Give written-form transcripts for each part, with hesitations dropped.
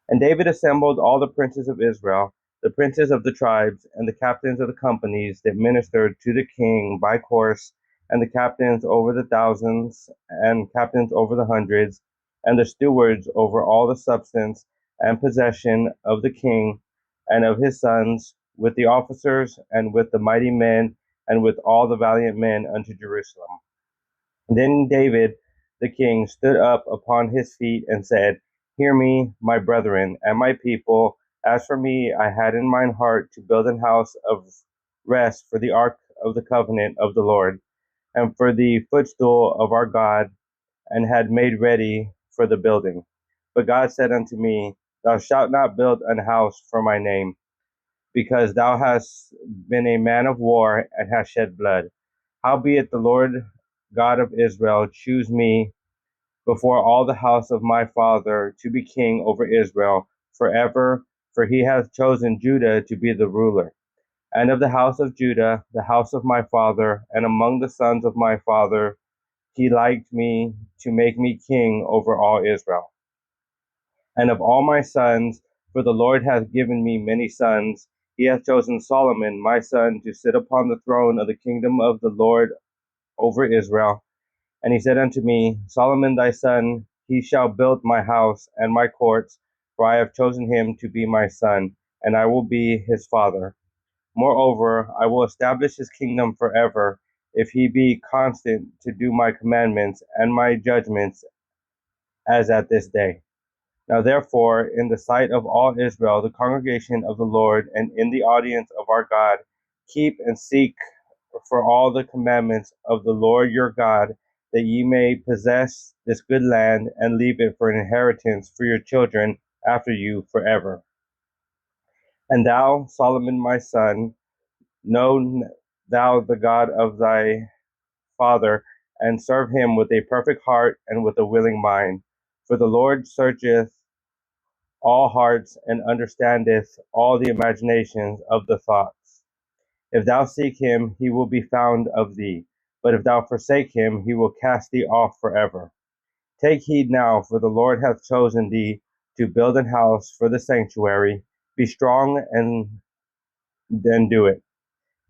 And David assembled all the princes of Israel, the princes of the tribes, and the captains of the companies that ministered to the king by course, and the captains over the thousands, and captains over the hundreds, and the stewards over all the substance and possession of the king and of his sons, with the officers, and with the mighty men, and with all the valiant men unto Jerusalem. Then David the king stood up upon his feet and said, Hear me, my brethren, and my people. As for me, I had in mine heart to build an house of rest for the ark of the covenant of the Lord, and for the footstool of our God, and had made ready for the building. But God said unto me, Thou shalt not build an house for my name, because thou hast been a man of war, and hast shed blood. Howbeit the Lord God of Israel choose me before all the house of my father to be king over Israel forever, for he hath chosen Judah to be the ruler. And of the house of Judah, the house of my father, and among the sons of my father, he liked me to make me king over all Israel. And of all my sons, for the Lord hath given me many sons, he hath chosen Solomon my son to sit upon the throne of the kingdom of the Lord over Israel. And he said unto me, Solomon thy son, he shall build my house and my courts, for I have chosen him to be my son, and I will be his father. Moreover, I will establish his kingdom forever, if he be constant to do my commandments and my judgments, as at this day. Now therefore, in the sight of all Israel, the congregation of the Lord, and in the audience of our God, keep and seek for all the commandments of the Lord your God, that ye may possess this good land, and leave it for an inheritance for your children after you forever. And thou, Solomon my son, know thou the God of thy father, and serve him with a perfect heart and with a willing mind. For the Lord searcheth all hearts, and understandeth all the imaginations of the thoughts. If thou seek him, he will be found of thee. But if thou forsake him, he will cast thee off forever. Take heed now, for the Lord hath chosen thee to build an house for the sanctuary. Be strong and then do it.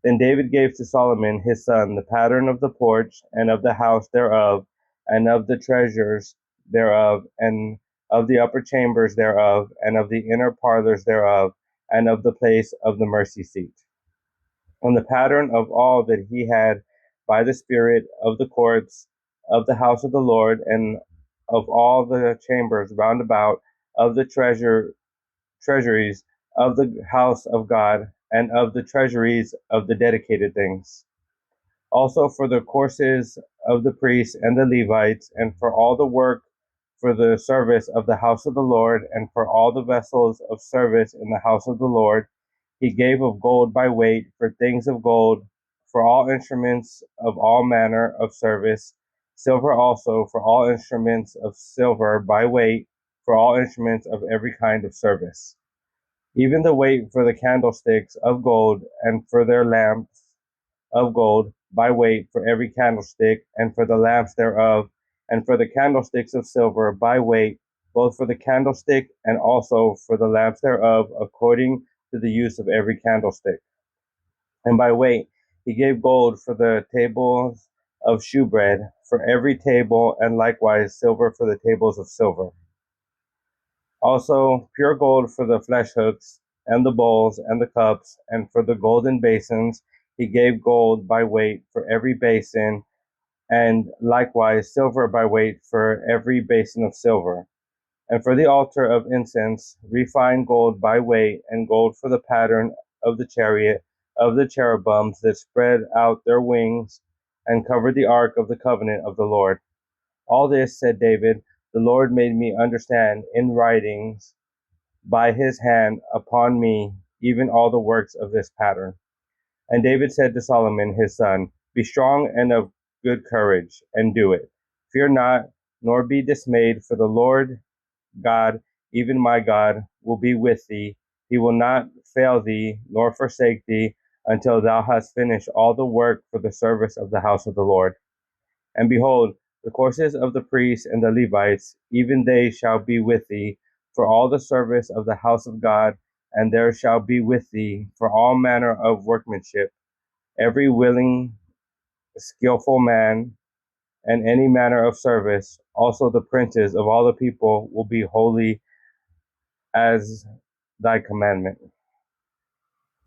Then David gave to Solomon his son the pattern of the porch, and of the house thereof, and of the treasures thereof, and of the upper chambers thereof, and of the inner parlors thereof, and of the place of the mercy seat. On the pattern of all that he had by the Spirit of the courts of the house of the Lord, and of all the chambers round about, of the treasuries of the house of God, and of the treasuries of the dedicated things. Also for the courses of the priests and the Levites, and for all the work for the service of the house of the Lord, and for all the vessels of service in the house of the Lord, he gave of gold by weight for things of gold, for all instruments of all manner of service, silver also for all instruments of silver by weight, for all instruments of every kind of service. Even the weight for the candlesticks of gold, and for their lamps of gold by weight for every candlestick, and for the lamps thereof, and for the candlesticks of silver by weight, both for the candlestick and also for the lamps thereof, according to the use of every candlestick. And by weight he gave gold for the tables of shewbread, for every table, and likewise silver for the tables of silver. Also pure gold for the flesh hooks, and the bowls, and the cups, and for the golden basins he gave gold by weight for every basin, and likewise silver by weight for every basin of silver. And for the altar of incense, refined gold by weight, and gold for the pattern of the chariot of the cherubims that spread out their wings, and covered the ark of the covenant of the Lord. All this, said David, the Lord made me understand in writings by his hand upon me, even all the works of this pattern. And David said to Solomon his son, Be strong and of good courage, and do it. Fear not, nor be dismayed, for the Lord God, even my God, will be with thee. He will not fail thee, nor forsake thee, until thou hast finished all the work for the service of the house of the Lord. And behold, the courses of the priests and the Levites, even they shall be with thee, for all the service of the house of God, and there shall be with thee for all manner of workmanship, every willing, skillful man, and any manner of service. Also the princes of all the people will be holy as thy commandment.